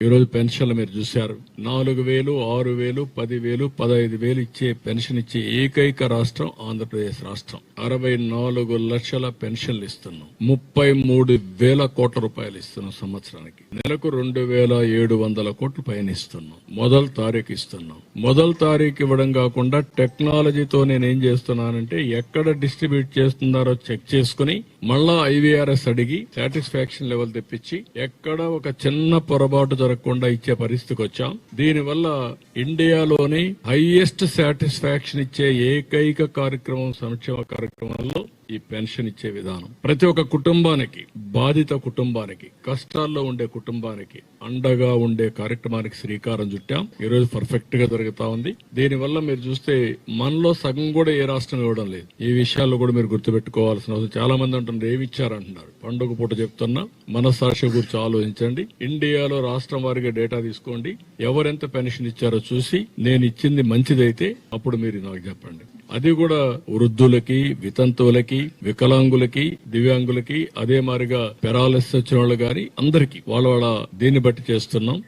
ఈ రోజు పెన్షన్లు మీరు చూశారు. 4,000, 6,000, 10,000, 15,000 ఇచ్చే పెన్షన్ ఇచ్చే ఏకైక రాష్ట్రం ఆంధ్రప్రదేశ్ రాష్ట్రం. 64 లక్షల పెన్షన్లు ఇస్తున్నాం. 33,000 కోట్ల రూపాయలు ఇస్తున్నాం సంవత్సరానికి. నెలకు 2,700 కోట్లు పైన ఇస్తున్నాం. మొదటి తారీఖు ఇస్తున్నాం. మొదటి తారీఖు ఇవ్వడం కాకుండా టెక్నాలజీతో నేనేం చేస్తున్నానంటే ఎక్కడ డిస్ట్రిబ్యూట్ చేస్తున్నారో చెక్ చేసుకుని మళ్ళా IVRS అడిగి సాటిస్ఫాక్షన్ లెవెల్ తెప్పించి ఎక్కడ ఒక చిన్న పొరపాటు జరగకుండా ఇచ్చే పరిస్థితికి వచ్చాం. దీనివల్ల ఇండియాలోని హైయెస్ట్ సాటిస్ఫాక్షన్ ఇచ్చే ఏకైక కార్యక్రమం సంక్షేమ కార్యక్రమాల్లో ఈ పెన్షన్ ఇచ్చే విధానం. ప్రతి ఒక్క కుటుంబానికి, బాధిత కుటుంబానికి, కష్టాల్లో ఉండే కుటుంబానికి అండగా ఉండే కార్యక్రమానికి శ్రీకారం చుట్టాం. ఈ రోజు పర్ఫెక్ట్ గా జరుగుతా ఉంది. దీనివల్ల మీరు చూస్తే మనలో సగం కూడా ఏ రాష్ట్రం ఇవ్వడం లేదు. ఈ విషయాల్లో కూడా మీరు గుర్తుపెట్టుకోవాల్సిన అవసరం. చాలా మంది అంటున్నారు ఏమి ఇచ్చారంటున్నారు. పండుగ పూట చెప్తున్నా, మనస్సాక్షి గురించి ఆలోచించండి. ఇండియాలో రాష్ట్రం వారిగా డేటా తీసుకోండి. ఎవరెంత పెన్షన్ ఇచ్చారో చూసి నేను ఇచ్చింది మంచిదైతే అప్పుడు మీరు నాకు చెప్పండి. అది కూడా వృద్ధులకి, వితంతువులకి, వికలాంగులకి, దివ్యాంగులకి, అదే మారిగా పెరాలసిస్ వచ్చిన వాళ్ళు గాని అందరికీ వాళ్ళ దీన్ని బట్టి చేస్తున్నాం.